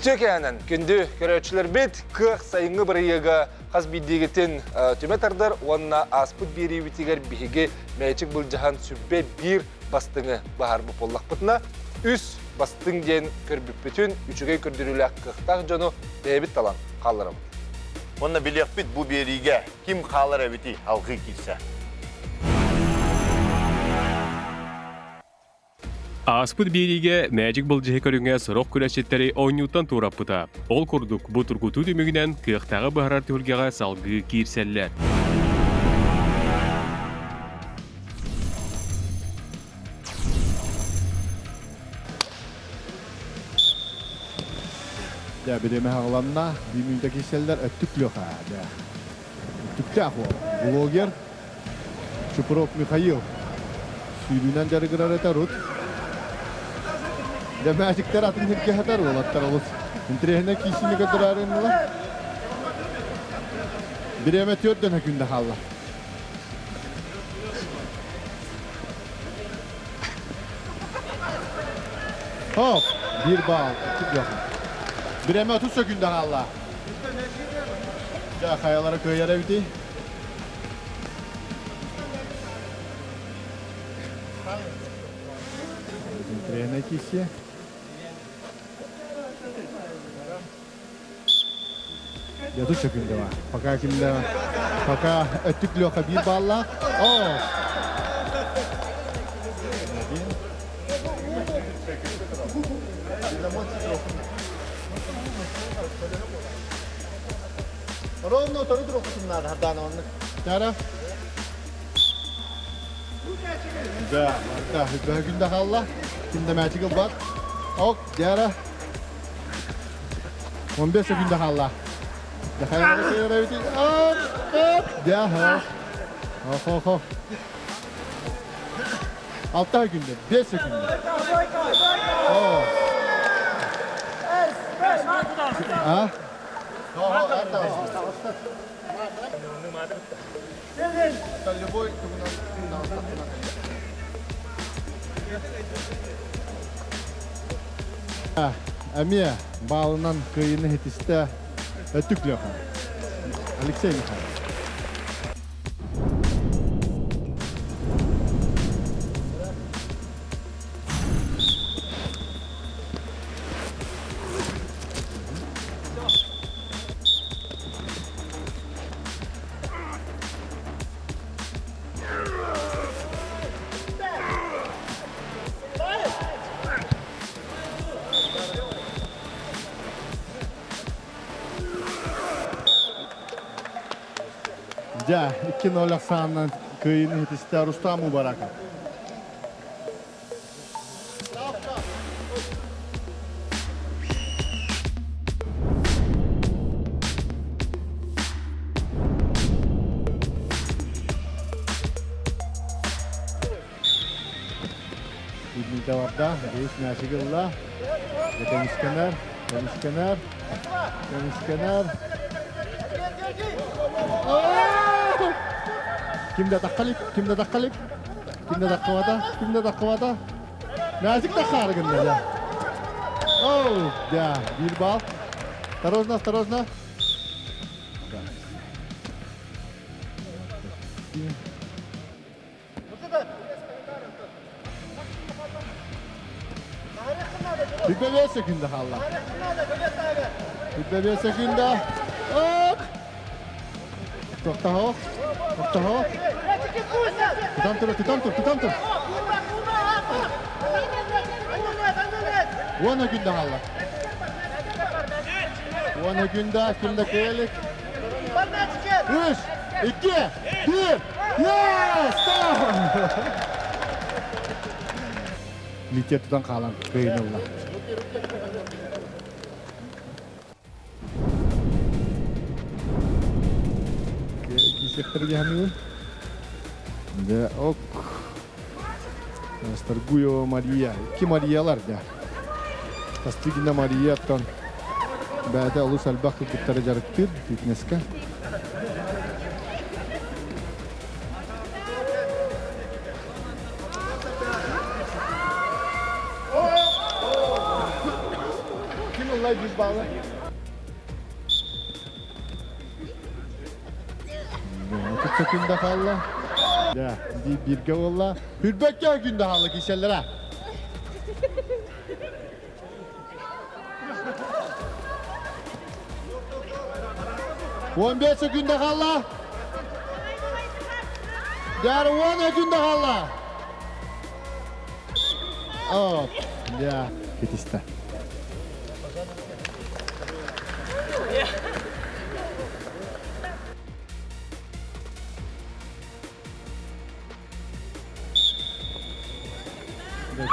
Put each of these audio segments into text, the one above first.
Үтекенен күнді көрөчілер бет кық сайыңы бірігі қаз биддегетін төмет ардар, онына аспыт бері бітігер бігі мәйчік бұл жахан сүббе бір бастыңы бағар бұп олақ бұтына, үс бастың ден көрбіп бүтін үчігей көрдірілі қықтақ жону бәйбіт талан қалырым. Онына білек біт бұл беріге кім қалыр әбіті алғы келсе? Аспыт бериге мәжік бұлжығы көріңе сұрық күрәшеттері ойнуттан турап бұта. Ол күрдік бұ тұргуту демігінен кықтағы бағарар түлгеға салғы кирселлер. Біреме ғаланна беймүйді кеселдер өттікліға. Өттікті ақуа. Блогер Чупров Михаил. Сүйдінен жарығырар әтәрут. Мәжіктер атын херке хатар олаттар олыс. Интрехіне кисіні көдірарын ола. Біреме төрден әкінде қалла. Хоп, bir bal, iki yok. Біреме 30 sekünde қалла. Ja, kayalara köyere biti. Интрехіне кисі. Я тут секунду var. Пока kimde var. Пока öttüklüyor bir balla. Oh. Ровно oturup okusunlar hadan onu. Taraf. Güzel. Hatta günde kalla. Kimde maçı bak. Ok, yara. 15 sekünde kalla. Dahil kaya biti. Hop, hop. Ya ha. Hop. 6 günde, 5 sekünde. Oh. Ha? Әме балынан күйіні хетісті өттікліға. Алексей Михайлов. Ja, 2-0 sağından köyünü hitiste Rustam Mubarak'a. İbn cevapta, Reis Naşigullah. Deniz kenar. Kimde dakkavada? Nazik dakkar günde ya. Oh, ya, bir bal. Осторожно. Bir 5 sekünde kalla. Bir 5 sekünde. Ok. Tokta ho. Tutam tur. Ona günde halla. Ona günde kimde kıyılık. 3, 2, 1. Yes! Tamam. Lice tutan kalan kıyınırlar. Sektorga hamil. Da ok. Starguyo Maria. Iki Marialar da. Tasdigina Maria'tan. Ba'da ulus albaqi bittarajartir fitnesska. Николай Дюбалы. 30 sekunda kaldı. Ya, bir gavalla. Hürbekler günde halı kişilere. On 15 sekunda kaldı. Dar 10 sekunda kaldı. Oh, ya, ketişti.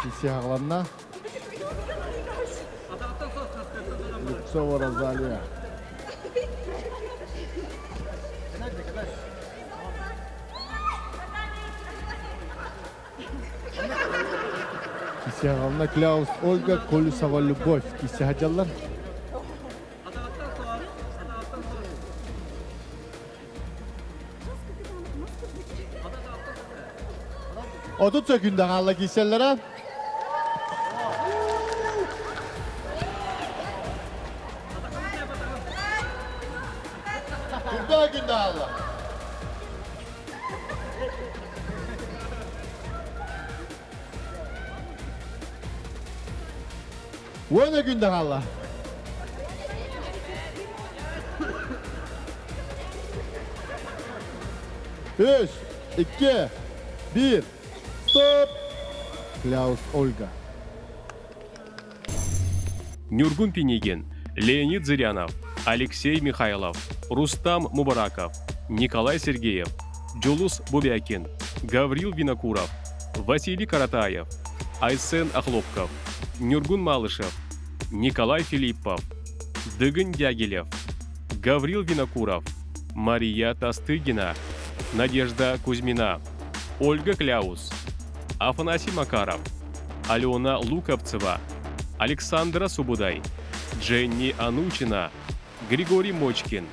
Киси ағланна. Лицо Воразалия. Киси ағланна Клаус Ольга Колесова Любовь. Киси хаджалар. Otuz sekunda kaldı kişilere. Günde günde kaldı. On günde kaldı. Üç, iki, bir. Stop! Клаус Ольга. Нюргун Пенигин, Леонид Зырянов, Алексей Михайлов, Рустам Мубараков, Николай Сергеев, Джулус Бубякин, Гаврил Винокуров, Василий Каратаев, Айсен Ахлопков, Нюргун Малышев, Николай Филиппов, Дыгын Дягилев, Гаврил Винокуров, Мария Тастыгина, Надежда Кузьмина, Ольга Кляус, Афанасий Макаров, Алена Луковцева, Александра Субудай, Дженни Анучина, Григорий Мочкин.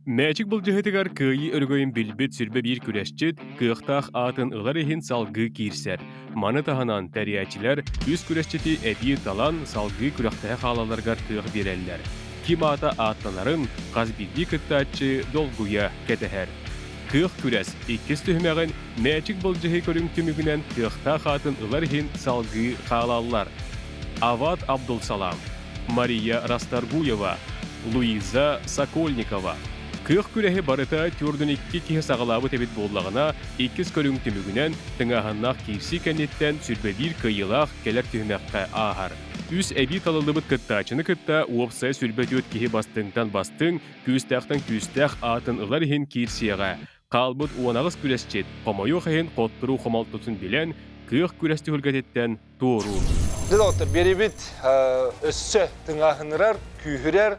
Мәчик бұл жығытығар күйі өргөйін білбет сүрбе бір күрәшчет, күйіқтақ атын ұлар ехін салғы кирсер. Маны тағынан тәриячилер үз күрәшчеті әбі талан салғы күрәқтағы қалаларғар күйіқ берелілер. Ким ата аттанарын қазбилді күттәтші долгуя кәтәхәр. Күйіқ күрәс иккес түхмәғін мәчик бұл жығы көрің түмігінен күйіқтақ атын ұлар ехін салғы қалалар. Ават Абдулсалам, Мария Растаргуева, Луиза Сокольникова. Күйіқ күрәхі барыта түрдің ikki кихе сағалабы тәбет боллағына иккес көрің түмігінен тыңағаннақ кейсі кәнеттен сүрбедір күйілақ кәлер түхмәққа ағар. Үс әбі талылыбыт кыттачыны кытта уопсай сүрбет өт кихе бастыңтан бастың, күстәқтан күстәқ атын ұлар ехін кейсияға. Қалбыт уанағыз күрәсчет, қомайу қайын қоттыру қомалтысын білен, күйіқ күрәсті үлгәдеттен туыру. Доктор, беребет өссө тыңағынырар, күйірер,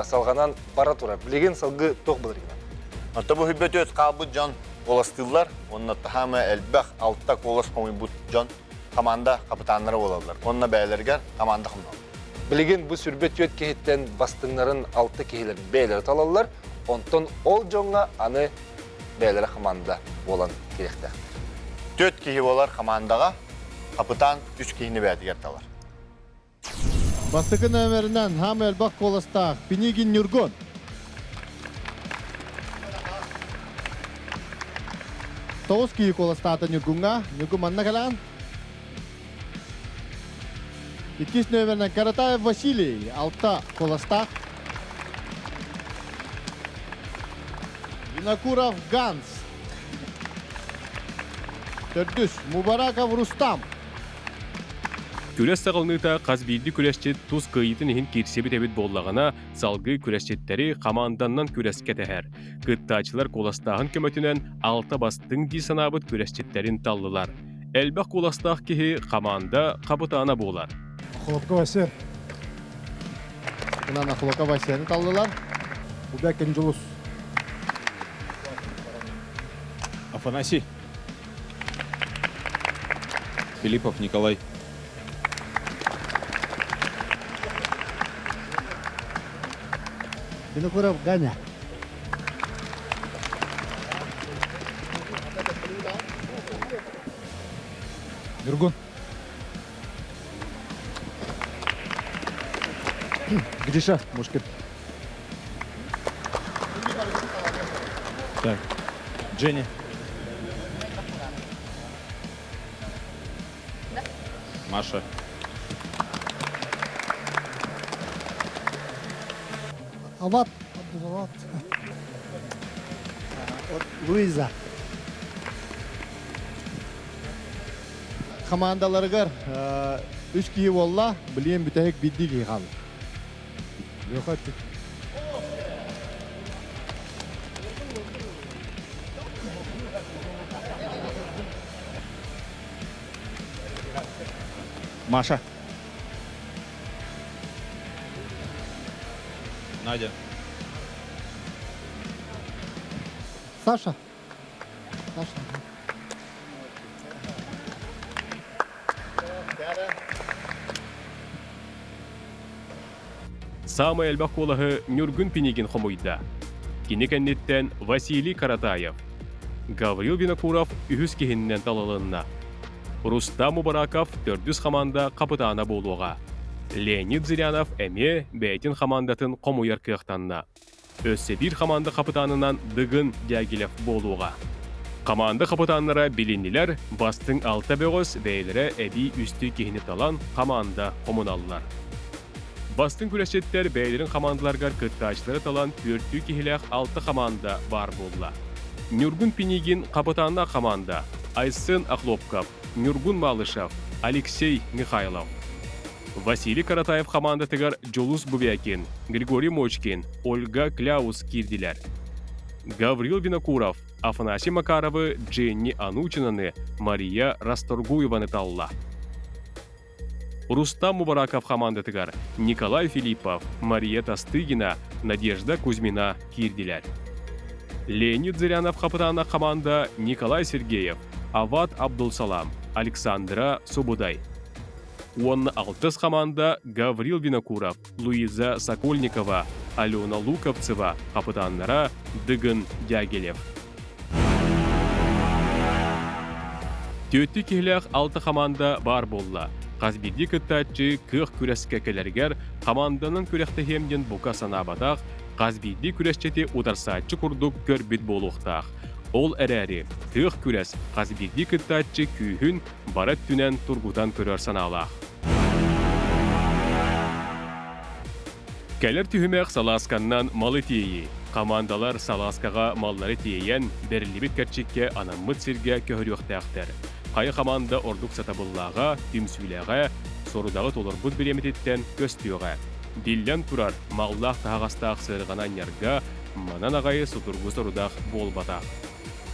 салғанан бара тұра. Білеген салғы тоқ бұлыр екен. Ата бұл хүббет өз қалбыт жан оластылар. Онына тахамы әлбәқ алтақ олас қомай бұт жан команда капитанлары оладылар. Онына бәйлергер команда қымдал. Білеген бұл сүрбет өт кехеттен бастыңларын алты кехелерін бәйлері талалылар. Онтон ол жоңға аны бәйлері команда болан керекті. Төт кехи болар командаға, капитан 3 кехini бәдігер талар. Бастықын өмірінен хам әлбақ қолыстақ Пенигин Нюргун. Тоғыз кейі қолыстағы Нюргунға. Нюргун манна кәлән. Иккес нөмірінен Каратаев Василий. Алта қолыстақ. Винокуров Ганс. Төрдүс Мубараков Рустам. Күрәс сағылныта қазбейді күрәсчет тұз қиытын ехін керсебі тәбет боллағына салғы күрәсчеттері қаманданнан күрәс кәтәхәр. Кыттачылар қоластағын көмөтінен алта бастың ди санабыт күрәсчеттерін таллылар. Әлбәқ қоластақ кеге қаманда қабытана болар. Ахлопка Васер. Бұнан Ахлопка Васерін талдылар. Бубякин Джулус. Афанасий. Филиппов Николай. Винокуров Ганя. Нюргун. Гриша, мушкет. Так. Дженни. Маша. Ават. Луиза. Командаларыгар үч кийи болла, билем бүтәһек бидди кий калды. Yok. Маша. Надя. Саша. Саша. Самый әлбақ қолағы Нюргүн Пенегин хомуйда. Кенекеннеттен Василий Каратаев. Гаврил Винокуров үхіс кехіннен талалынна. Рустам Мубараков төрдүс команда капытана болуға. Леонид Зырянов әме бәйтін командатын комуяр кықтанна. Өссе бір команда капытанынан дыгын дягилев болуға. Команда капытанлары билиннилер бастың алта бөгөз бәйлері әби үсті кехіні талан команда комуналлар. Бастың күрәшеттер бәйлерін командаларгар кыттачылары талан пөрттүү кехілек алты команда бар болла. Нюргун Пенегин капытанна команда, Айсын Ахлопков, Нюргун Малышев, Алексей Михайлов. Василий Каратаев команда тегар Джолус Бубякин, Григорий Мочкин, Ольга Кляус кирдилер. Гаврил Винокуров, Афанасий Макаровы, Дженни Анучинаны, Мария Расторгуеваны талла. Рустам Мубараков команда тегар Николай Филиппов, Мария Тастыгина, Надежда Кузьмина кирдилер. Леонид Зырянов капытана команда Николай Сергеев, Ават Абдулсалам, Александра Субудай. Онна алтыс команда Гаврил Винокуров, Луиза Сокольникова, Алена Луковцева, капытаннара Дыгын Дягилев. Төтті кехлях алты команда бар болла. Казбирди кыттачы кых күрәскәкеләргәр команданың күрәхтәһемден бука санабатах, Казбирди күрәшчәте ударсатчы курдук көрбит болуқтақ. Ол әрәри, кых күрәс Казбирди кыттачы күйін барат түнән тургутан көрөр саналақ. Кәлер түйімәк саласканнан малы тейі. Командалар саласкаға маллары тейен берлибит кәрчекке анаммыт сирге көхіріқтәқтер. Қайы команда ордук сатабыллаға, түмсүйләға, сорудағы толырбұт береметтен көстіуға. Диллен турар маллах тағастақ сырғанан ярға, манан ағайы сутургу сорудақ болбатақ.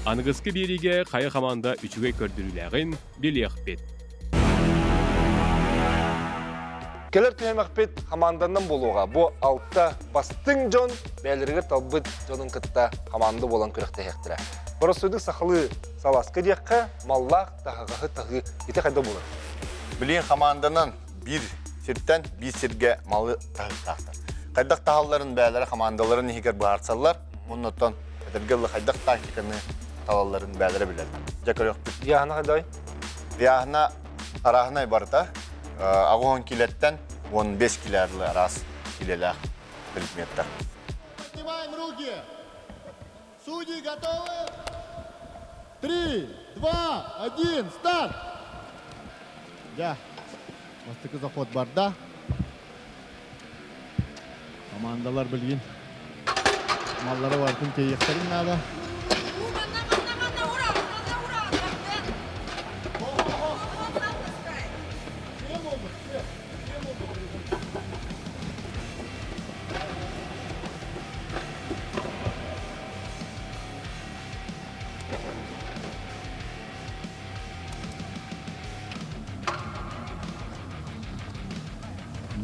Анығызғы береге қайы команда үчіге көрдіріләғын белеқ бет. Келер түйемәкпет командандан болуға. Бұ алтта бастың жон, бәліргер талбыт жонын кытта команда болан күректі хектірі. Боросуйдың сақылы саласқы дейққа маллақ тағығы тағы ете қайда болыр? Білен команданан бір сирттен бір сирге малы тағықтақтар. Қайдақ тағаларын бәлері командаларын егер бағарсалар, мұннаттан әдіргелі қайдақ тактиканы тағаларын бәлері біледі. Жакар өқпет. Яғына қайдай? Яғына арағынай барда, ағуын келеттен 15 килерлі арас келелі предметтер. Поднимаем руки. Судьи готовы? 3, 2, 1, старт! Я. Мастықы заход бар, да? Командалар білген. Маллары бардың кейіқтерін нада.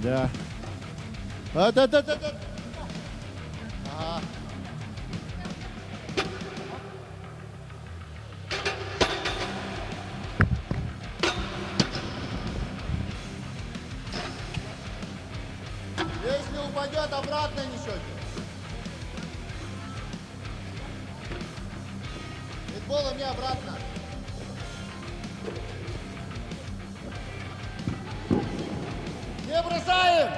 Да. Да. Ага. Если упадет, обратно несете. Фитболом не обратно. Не бросаем!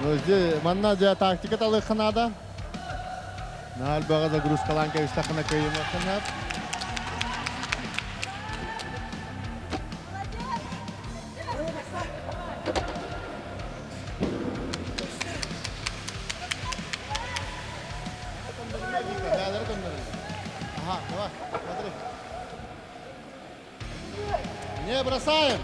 Özde manna ja tактика талы ханада. Нал бага загрузка ланка истахна кайма ханат. Ага, давай, смотри. Не бросаем.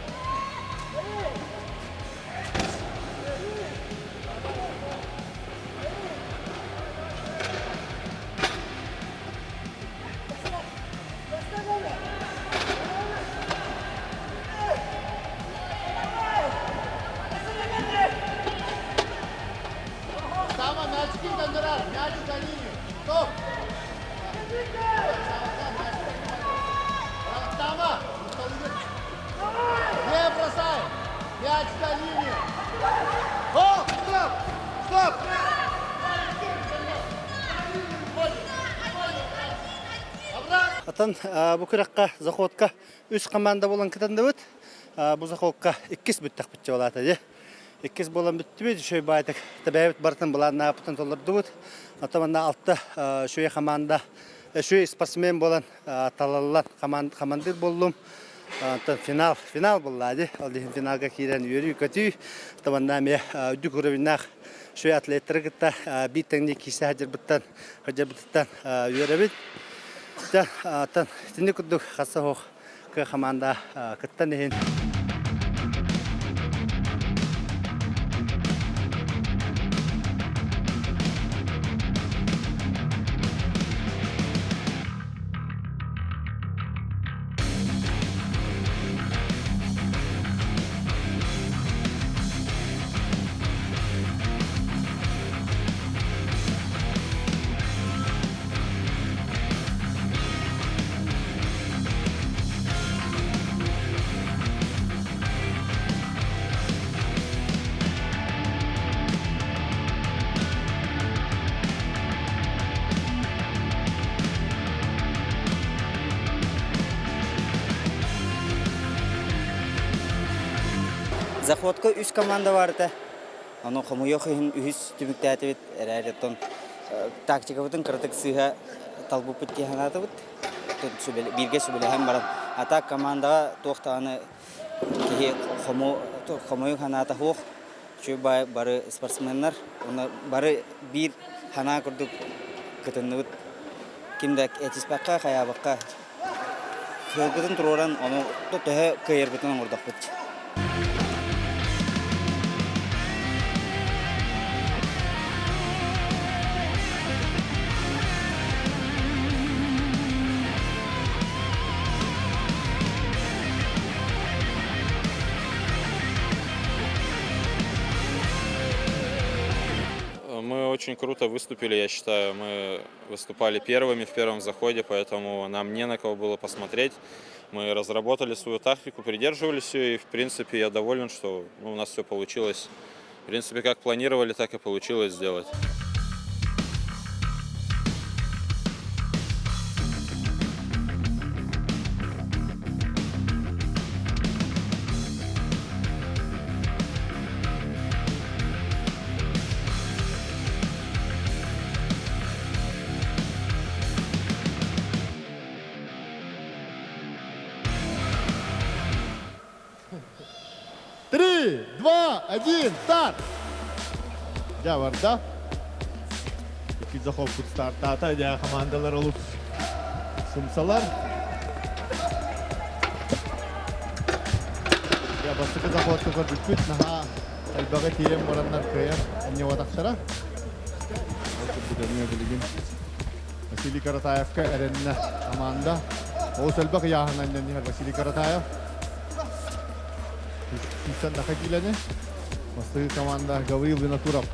Тама, мячики Дондурар, мяч за линию. Стоп. Тама, не бросай. Мяч за линию. О, стоп, стоп. Atan bu kıraqqa zaxotqa üç komanda bolan kitandabıt. Bu zaxotqa ikkis büttak bütçe bolatadı. Ikkis bolan bütübü şöy baydık. Tababet bartan bolan napıtan tolardыбыт. Atamanna altta şöy komanda şöy sportsmen bolan talallan komandir boldum. Atan final bolladı. Aldı finalga kiren yürü kötü. Atamanna me üdük uğrabinak şöy atletler gitta bir teknik kişi hacırbıttan yürübüt. Tan tini kudu khasa ho ke khamanda kittan hin Zaxotqa 3 komanda vardı. Onu xomuyokhin ühüs tümüktätibit erärton taktikabытын кыртык сыга талбуп биттиханатыбыт. Тун бирге сүбеле hem баран. Ата командага тоқтаны ки xomuyok ханата хох. Şu bары спортсменнер, оны бары bir хана курдук кытыныбыт. Kimdak etиспакка хаябакка. Хөгүдүн туруран onu төһө кыйырбытын урдакпыт. Мы очень круто выступили, я считаю. Мы выступали первыми в первом заходе, поэтому нам не на кого было посмотреть. Мы разработали свою тактику, придерживались ее, и, в принципе, я доволен, что у нас все получилось. В принципе, как планировали, так и получилось сделать. Три, два, один, старт! Ja var da. İki заход тут старта ja komandalar olup sımsalar. Ya basıkı заход kadar bütüt naha elbaga tiyem oranlar kıyar anne vadaktara. Bu dönüyor bilgin. Vasili Karatayev'ka erenine komanda. O selbaga yahanan nihar Vasili Karatayev. Писан находили, мосты команда Гаврил Винокуров.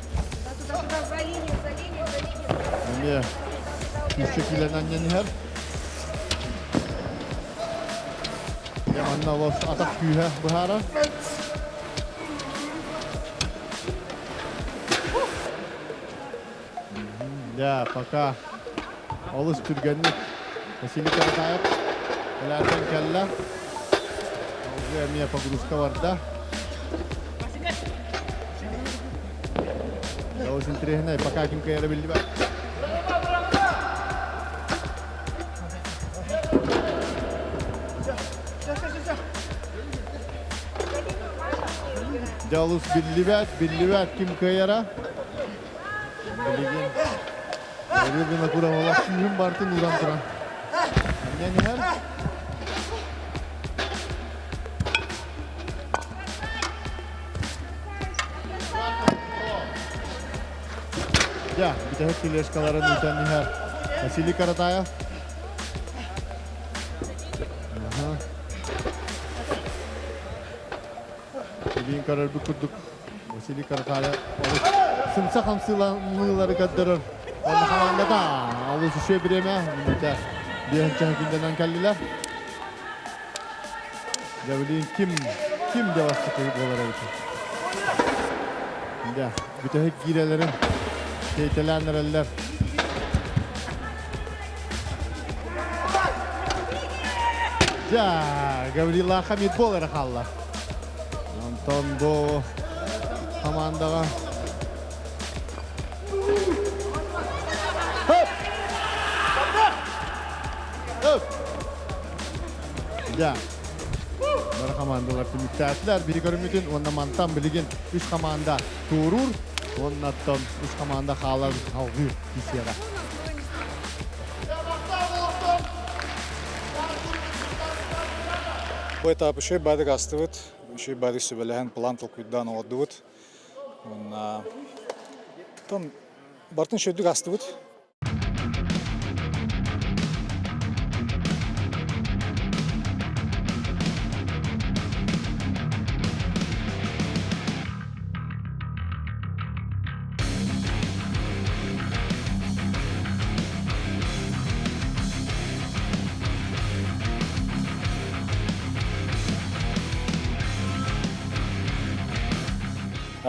Туда, за линию. Мне еще килена не нер. Я манна вас атак кюха бахара. Да, пока Олыс Түргенник Василий Каратаев. Келерden kelle. Olgu emiye pagruska vardı. Davuşun trehine пока kim kayara bildi ben. Dalus billibat kim kayara. Bilgin. Ayrıldığına kuramalar kim bartın uğran turan. Yani her. Ya, bir de hep kileşkaların üten her. Vasili Karatayev. Bilin karar bir kurduk. Vasili Karatayev. Sımsa hamsılanlıları kaddırır. Onun hamanda da alışı şey bireme. Bir hançan gündenen kelliler. Devletin kim devastı koyup olara için. Ya, bütün hep girelerin teytelenler eller. Ya, Gavrila Hamid Bolar halla. Anton bu komandaga. Hop! Hop! Ya. Bunlar komandalar tümüktätler. Biri görmütün, onda mantan biligin. Üç komanda turur. Ondan üç komanda halar halgı kisiyara. Bu etap еще бадык астывыт, еще бадык сөбелеген план толкуйдан оддывыт. Там бартын шөйдүк астывыт.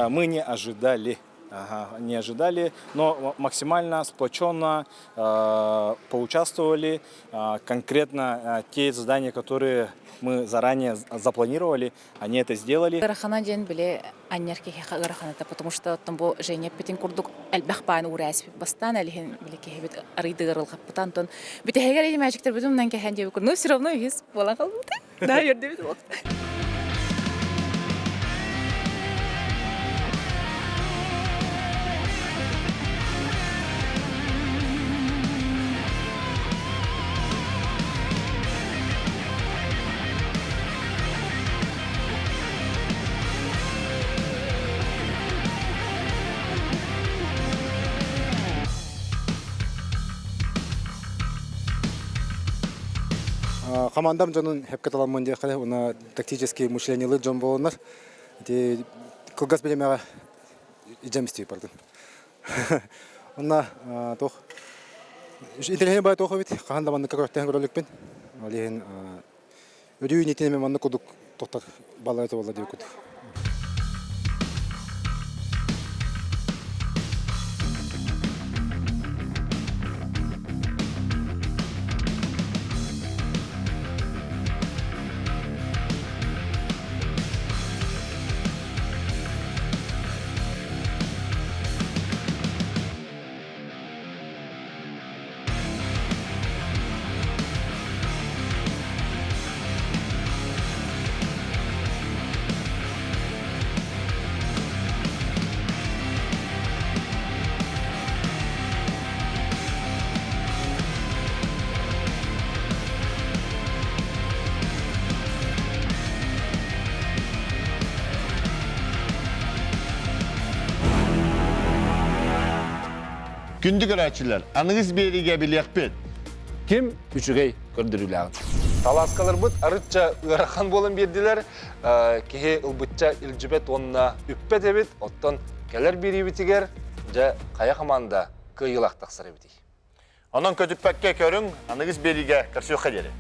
Мы не ожидали, но максимально сплоченно поучаствовали. Конкретно те задания, которые мы заранее запланировали, они это сделали. Гарахана ден биле аннерки гараханата, потому что там бо Женя Петин курдук албахпан урас бастан алихин биле кебет арыдыгырыл капитан тон битегер эди мәҗиктер бүтүн менен кеһен дебе ну все равно вис бола калды. Да, йөрдү бит вакыт. Командам жанын хеп каталамын деп кале, уна тактический мышлениелы жон болонар. Те кылгас белемега ижемистей барды. Уна тох интернет бай тохо бит, каханда манны какой-то роликпен. Алиен өдүү нетеме манны кудук токтак балайты болду деп кут. Gündü görəçilər, anınız beriga bilekpet. Kim üçügey gördürülen. Talaskalar bud arıtça ırakan bolun berdiler. Kehe ılbıtça ilcibet onunla üppet ebit. Ottan keler biri bitiger. Ja kaya komanda kıyılaq taqsır ebiti. Onun kötüppekke körün, anınız beriga karşı yok ederi.